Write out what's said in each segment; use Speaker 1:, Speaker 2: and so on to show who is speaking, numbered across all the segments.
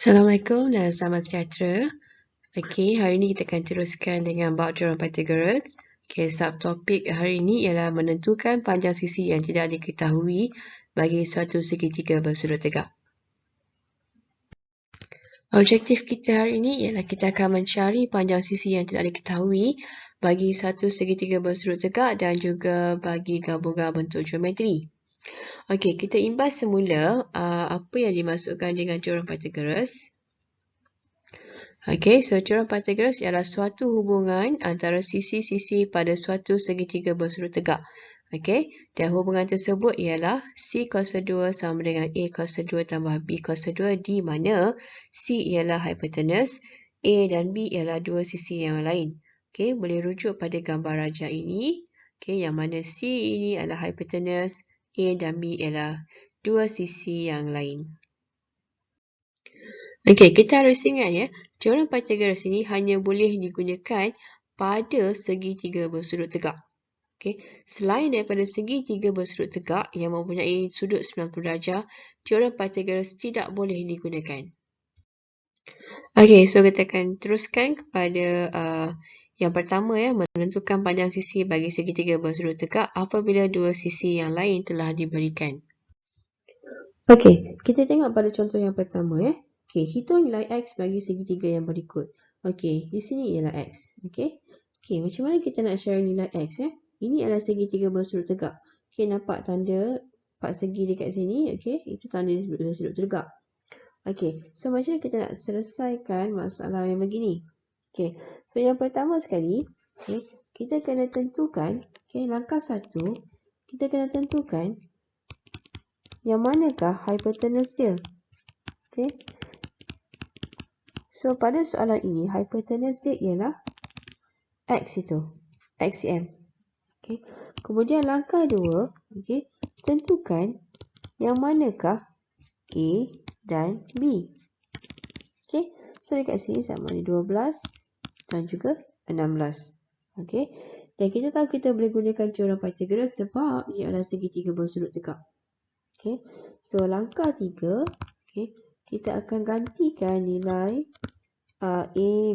Speaker 1: Assalamualaikum dan selamat sejahtera. Okey, hari ini kita akan teruskan dengan bab teorem Pythagoras. Okey, subtopik hari ini ialah menentukan panjang sisi yang tidak diketahui bagi suatu segitiga bersudut tegak. Objektif kita hari ini ialah kita akan mencari panjang sisi yang tidak diketahui bagi satu segitiga bersudut tegak dan juga bagi gabungan bentuk geometri. Okey, kita imbas semula apa yang dimasukkan dengan teorem Pythagoras. Okey, so teorem Pythagoras ialah suatu hubungan antara sisi-sisi pada suatu segitiga bersudut tegak. Okey, dan hubungan tersebut ialah C kuasa 2 sama dengan A kuasa 2 tambah B kuasa 2 di mana C ialah hypotenuse, A dan B ialah dua sisi yang lain. Okey, boleh rujuk pada gambar rajah ini. Okey, yang mana C ini adalah hypotenuse, A dan B ialah dua sisi yang lain. Okey, kita harus ingat ya, teorem Pythagoras ini hanya boleh digunakan pada segitiga bersudut tegak. Okey, selain daripada segitiga bersudut tegak yang mempunyai sudut 90 darjah, teorem Pythagoras tidak boleh digunakan. Okey, so kita akan teruskan kepada yang pertama ya, menentukan panjang sisi bagi segitiga bersudut tegak apabila dua sisi yang lain telah diberikan. Okey, kita tengok pada contoh yang pertama ya. Okey, hitung nilai X bagi segitiga yang berikut. Okey, di sini ialah X. Okey. Okey, macam mana kita nak cari nilai X ya? Ini adalah segitiga bersudut tegak. Okey, nampak tanda 4 segi dekat sini. Okey, itu tanda bersudut tegak. Okey, so macam mana kita nak selesaikan masalah yang begini? Okey, so yang pertama sekali, okey, kita kena tentukan, okey, langkah 1, kita kena tentukan yang manakah hypotenuse dia. Okey. So, pada soalan ini, hypotenuse dia ialah X itu. XCM. Okay. Kemudian langkah 2, okay, tentukan yang manakah A dan B. Okay. So, dekat sini sama ada 12 dan juga 16. Okay. Dan kita tahu kita boleh gunakan teorem Pythagoras sebab ia adalah segitiga bersudut tegak. Okay. So, langkah 3, okay, kita akan gantikan nilai A,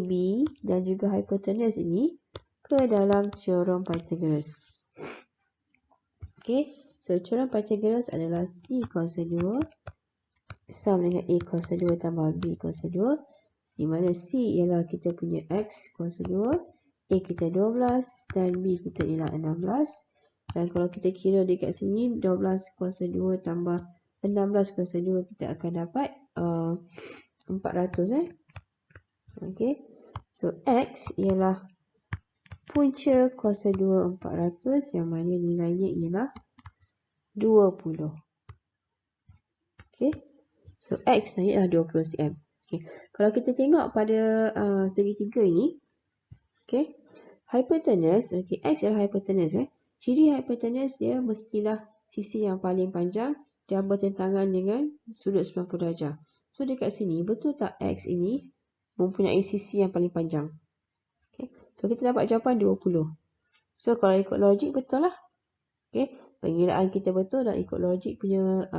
Speaker 1: B dan juga hypotenuse ini ke dalam teorem Pythagoras. Okey, so teorem Pythagoras adalah C kuasa 2 sama dengan A kuasa 2 tambah B kuasa 2, di mana C ialah kita punya X kuasa 2, A kita 12 dan B kita ialah 16. Dan kalau kita kira dekat sini 12 kuasa 2 tambah 16 kuasa 2 kita akan dapat 400 Okey. So X ialah punca kuasa 2 400 yang mana nilainya ialah 20. Okey. So X naik adalah 20 cm. Okey. Kalau kita tengok pada segitiga ini, okey. Hypotenuse, okey, X adalah hypotenuse Ciri hypotenuse dia mestilah sisi yang paling panjang dan bertentangan dengan sudut 90 darjah. So dekat sini betul tak X ini mempunyai sisi yang paling panjang? Okay. So, kita dapat jawapan 20. So, kalau ikut logik, betul lah. Okay. Pengiraan kita betul dan ikut logik punya,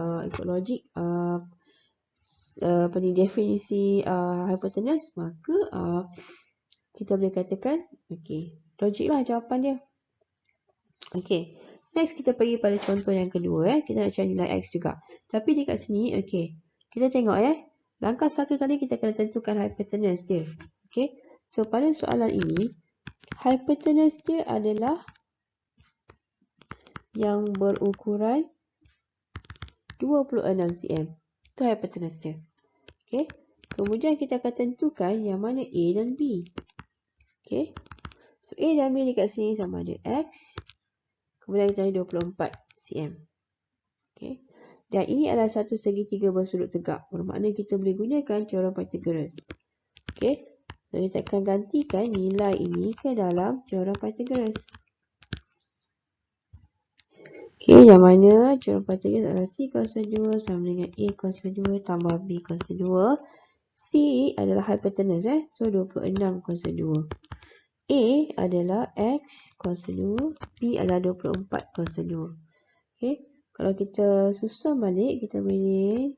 Speaker 1: definisi hypotenuse, maka kita boleh katakan, okay, logik lah jawapan dia. Okay. Next, kita pergi pada contoh yang kedua. Kita nak cari nilai X juga. Tapi dekat sini, okay, kita tengok langkah 1 tadi kita kena tentukan hypotenuse dia. Okay. So, pada soalan ini, hypotenuse dia adalah yang berukuran 26 cm. Itu hypotenuse dia. Okay. Kemudian kita akan tentukan yang mana A dan B. Okay. So, A dan B dekat sini sama ada X. Kemudian kita ada 24 cm. Okay. Dan ini adalah satu segitiga bersudut tegak. Bermakna kita boleh gunakan teorem Pythagoras. Okay. So, kita akan gantikan nilai ini ke dalam teorem Pythagoras. Okay, yang mana teorem Pythagoras adalah C kuasa 2 sama dengan A kuasa 2 tambah B kuasa 2. C adalah hypotenuse so 26 kuasa 2. A adalah X kuasa 2, B adalah 24 kuasa 2. Okay, kalau kita susun balik, kita boleh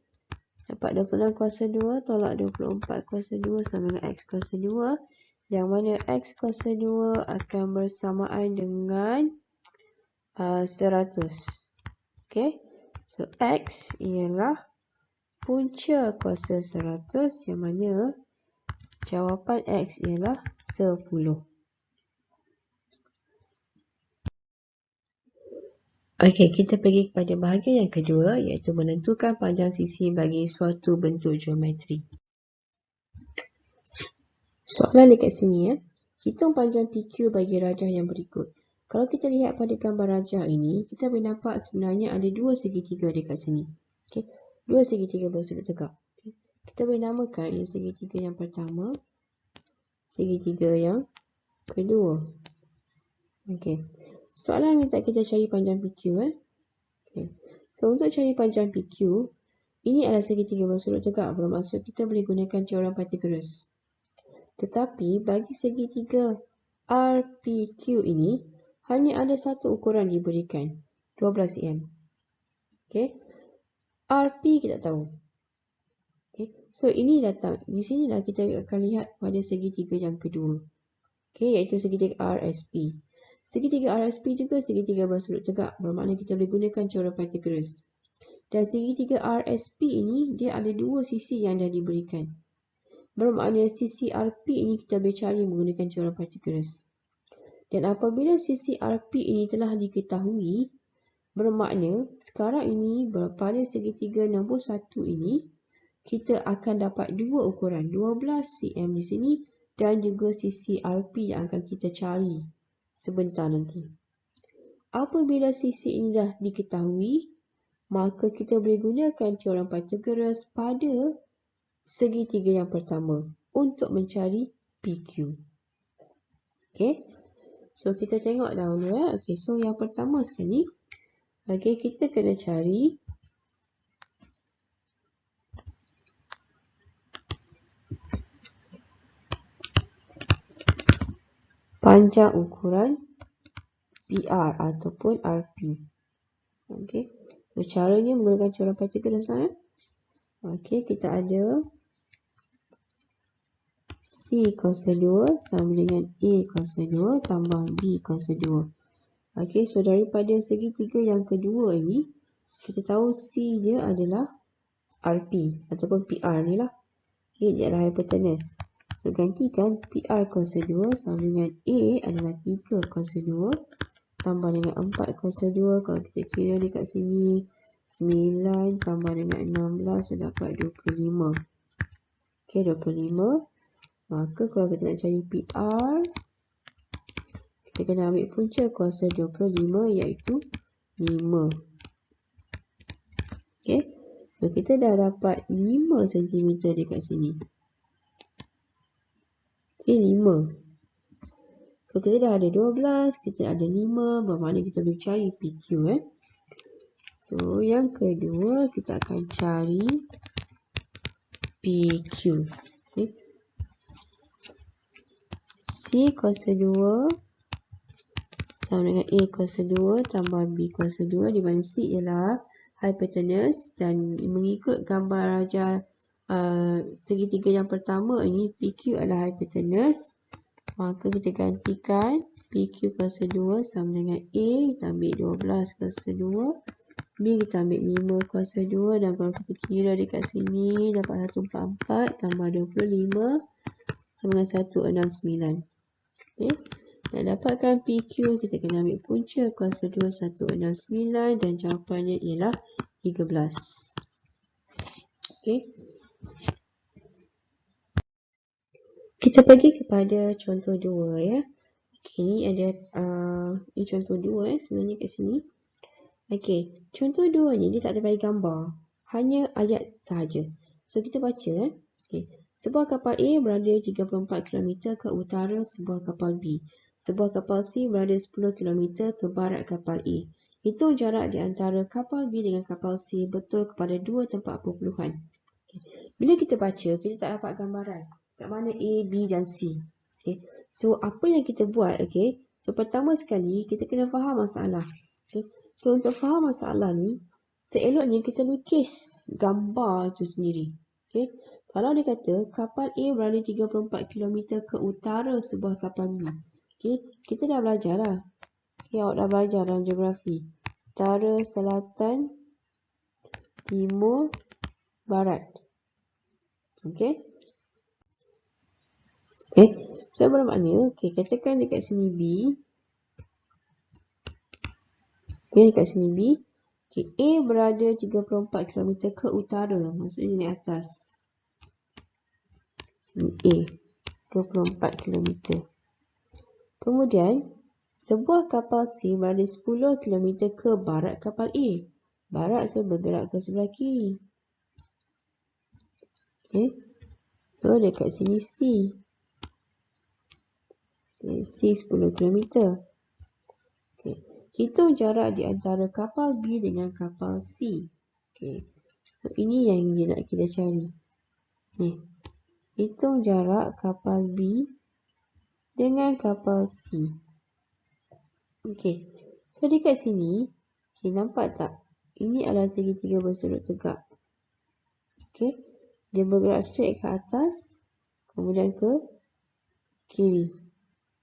Speaker 1: Dapat 26 kuasa 2 tolak 24 kuasa 2 sama dengan X kuasa 2. Yang mana X kuasa 2 akan bersamaan dengan 100. Okay. So, X ialah punca kuasa 100 yang mana jawapan X ialah 10. Okey, kita pergi kepada bahagian yang kedua iaitu menentukan panjang sisi bagi suatu bentuk geometri. Soalan dekat sini ya. Hitung panjang PQ bagi rajah yang berikut. Kalau kita lihat pada gambar rajah ini, kita boleh nampak sebenarnya ada dua segitiga dekat sini. Okey, dua segitiga bersudut tegak. Okay. Kita boleh namakan ini segitiga yang pertama, segitiga yang kedua. Okey. Soalan minta kita cari panjang PQ Okay. So, untuk cari panjang PQ, ini adalah segitiga bersudut tegak, bermaksud kita boleh gunakan teorem Pythagoras. Tetapi, bagi segitiga RPQ ini, hanya ada satu ukuran diberikan, 12 cm. Okay. RP kita tahu. Okay. So, ini datang. Di sinilah kita akan lihat pada segitiga yang kedua. Okay, iaitu segitiga RSP. Segitiga RSP juga segitiga bersudut tegak, bermakna kita boleh gunakan teorem Pythagoras. Dan segitiga RSP ini, dia ada dua sisi yang dah diberikan. Bermakna sisi RP ini kita boleh cari menggunakan teorem Pythagoras. Dan apabila sisi RP ini telah diketahui, bermakna sekarang ini pada segitiga nombor 1 ini, kita akan dapat dua ukuran, 12 cm di sini dan juga sisi RP yang akan kita cari sebentar nanti. Apabila sisi ini dah diketahui, maka kita boleh gunakan teorem Pythagoras pada segitiga yang pertama untuk mencari PQ. Okay. So, kita tengok dahulu. Okay, so yang pertama sekali, okay, kita kena cari panjang ukuran PR ataupun RP. Okay. So, caranya menggunakan teorem Pythagoras lah. Okay, kita ada C kuasa 2 sama dengan A kuasa 2 tambah B kuasa 2. Okay, so daripada segitiga yang kedua ini, kita tahu C dia adalah RP ataupun PR ni lah. Okay, dia adalah hypotenuse. So, gantikan PR kuasa 2 sama dengan A adalah 3 kuasa 2 tambah dengan 4 kuasa 2. Kalau kita kira dekat sini, 9 tambah dengan 16, so dapat 25. Okay, 25. Maka kalau kita nak cari PR, kita kena ambil punca kuasa 25 iaitu 5. Okay. So, kita dah dapat 5 cm dekat sini. Okay, 5. So, kita dah ada 12, kita ada 5, bermakna kita boleh cari PQ. So, yang kedua, kita akan cari PQ. Okay. C kuasa 2 sama dengan A kuasa 2 tambah B kuasa 2, di mana C ialah hypotenuse dan mengikut gambar rajah segitiga yang pertama ini, PQ adalah hypotenuse. Maka kita gantikan PQ kuasa 2 sama dengan A, kita ambil 12 kuasa 2, B kita ambil 5 kuasa 2, dan kalau kita kira dekat sini dapat 144 tambah 25 sama dengan 169. Okay. Nak dapatkan PQ, kita kena ambil punca kuasa 2 169 dan jawapannya ialah 13. Okay. Kita pergi kepada contoh 2 ya. Okay, ni ada ini contoh 2 sebenarnya kat sini. Okay, contoh 2 ni dia tak ada bagi gambar, hanya ayat sahaja. So, kita baca. Okay. Sebuah kapal A berada 34 km ke utara sebuah kapal B. Sebuah kapal C berada 10 km ke barat kapal A. Hitung jarak di antara kapal B dengan kapal C betul kepada dua tempat perpuluhan. Okay. Bila kita baca, kita tak dapat gambaran kat mana A, B dan C. Okay. So, apa yang kita buat? Okay. So, pertama sekali, kita kena faham masalah. Okay. So, untuk faham masalah ni, seeloknya kita lukis gambar itu sendiri. Okay. Kalau dia kata kapal A berada 34 km ke utara sebuah kapal B. Okay. Kita dah belajar lah. Okay, awak dah belajar dalam geografi. Utara, selatan, timur, barat. Okay. Okay. So bermakna, okay, katakan dekat sini B. Okay, dekat sini B. Okay, A berada 34 km ke utara. Maksudnya naik atas. Sini A. 34 km. Kemudian, sebuah kapal C berada 10 km ke barat kapal A. Barat so bergerak ke sebelah kiri. Okay. So, dekat sini C. Okay, C 10 km. Okay. Hitung jarak di antara kapal B dengan kapal C. Okay. So, ini yang nak kita cari. Ni. Hitung jarak kapal B dengan kapal C. Okay. So, dekat sini, okay, nampak tak? Ini adalah segitiga bersudut tegak. Okay. Dia bergerak straight ke atas, kemudian ke kiri.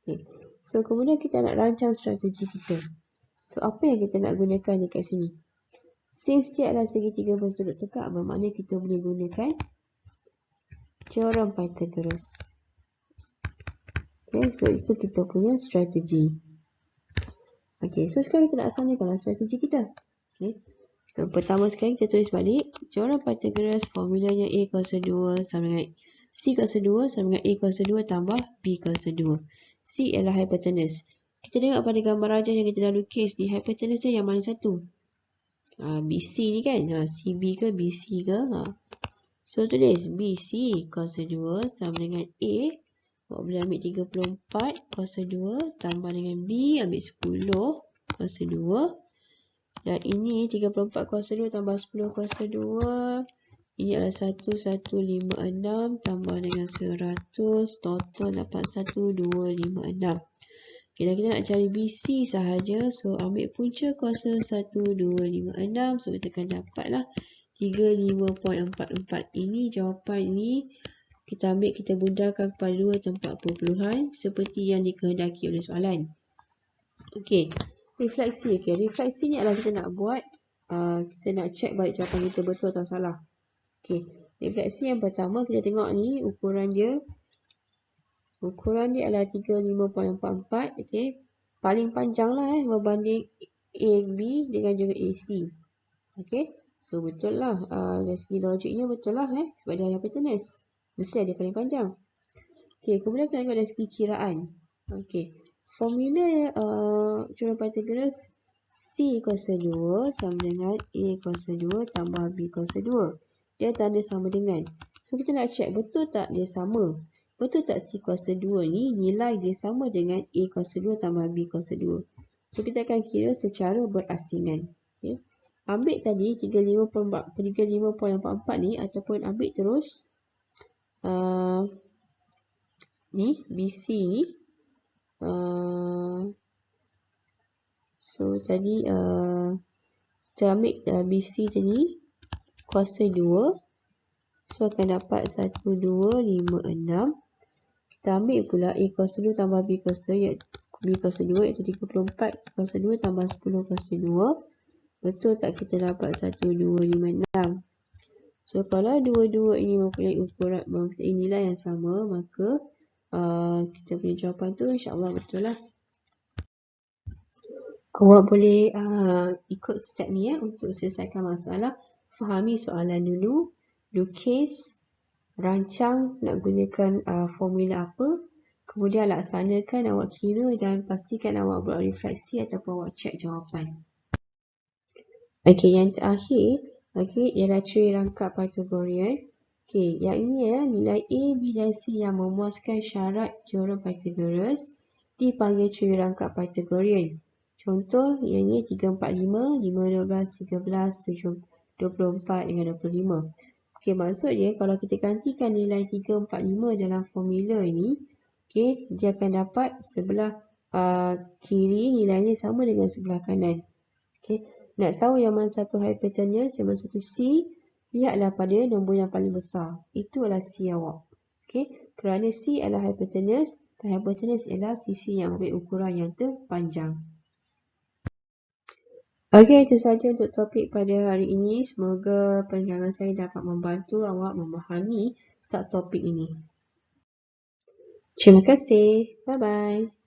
Speaker 1: Okay. So, kemudian kita nak rancang strategi kita. So, apa yang kita nak gunakan dekat sini? Since dia adalah segitiga bersudut tegak, bermakna kita boleh gunakan teorem Pythagoras. Okay, so itu kita punya strategi. Okay, so sekarang kita nak laksanakanlah strategi kita. Okay. So, pertama sekali kita tulis balik. Teorem Pythagoras formulanya A kuasa 2 sama dengan C kuasa 2 sama dengan A kuasa 2 tambah B kuasa 2. C ialah hypotenuse. Kita tengok pada gambar rajah yang kita dah lukis ni, hypotenuse dia yang mana satu? BC ni kan? CB ke BC ke? So, tulis BC kuasa 2 sama dengan A. Awak boleh ambil 34 kuasa 2 tambah dengan B ambil 10 kuasa 2. Dan ini 34 kuasa 2 tambah 10 kuasa 2. Ini adalah 1156 tambah dengan 100. Total dapat 1256. Okay, dan kita nak cari BC sahaja. So, ambil punca kuasa 1256. So, kita akan dapatlah 35.44. Ini jawapan ini. Kita ambil, kita bundarkan kepada 2 tempat perpuluhan. Seperti yang dikehendaki oleh soalan. Okey. Refleksi. Okay. Refleksi ni adalah kita nak buat, kita nak check balik jawapan kita betul atau salah. Okay. Refleksi yang pertama, kita tengok ni ukuran dia. Ukuran dia adalah 35.44. Okay. Paling panjang lah berbanding AB dengan juga AC. Okay. So betul lah. Dari segi logiknya betul lah sebab dia ada hypotenuse. Mesti dia paling panjang. Okay. Kemudian kita tengok dari segi kiraan. Okay. Formula teorem Pythagoras C kuasa 2 sama dengan A kuasa 2 tambah B kuasa 2. Dia tanda sama dengan. So, kita nak check betul tak dia sama. Betul tak C kuasa 2 ni nilai dia sama dengan A kuasa 2 tambah B kuasa 2. So, kita akan kira secara berasingan. Okay. Ambil tadi 35.44 ni ataupun ambil terus ni BC ni. So, tadi kita ambil BC tadi kuasa 2. So, akan dapat 1256. Kita ambil pula A kuasa 2 tambah B kuasa 2 iaitu 34 kuasa 2 tambah 10 kuasa 2. Betul tak kita dapat 1256? So, kalau dua-dua ini mempunyai ukuran, mempunyai nilai yang sama, maka kita punya jawapan tu insya-Allah betul lah. Awak boleh ikut step ni untuk selesaikan masalah. Fahami soalan dulu, lukis, rancang nak gunakan formula apa, kemudian laksanakan, awak kira dan pastikan awak buat refleksi ataupun awak cek jawapan. Okey, yang terakhir, ialah ciri rangkap Pythagorean. Okey, yang ini nilai A, B dan C yang memuaskan syarat teorem Pythagoras dipanggil ciri rangkap Pythagorean. Contoh, yang ini 3, 4, 5, 5, 12, 13, 24 dengan 25. Okey, maksudnya kalau kita gantikan nilai 3, 4, 5 dalam formula ini, okey, dia akan dapat sebelah kiri nilainya sama dengan sebelah kanan. Okey, Nak tahu yang mana satu hypotenuse, yang mana satu C, lihatlah pada nombor yang paling besar. Itu adalah C awak. Okey, kerana C adalah hypotenuse dan hypotenuse ialah sisi yang ambil ukuran yang terpanjang. Okey, itu sahaja untuk topik pada hari ini. Semoga penerangan saya dapat membantu awak memahami subtopik ini. Terima kasih. Bye-bye.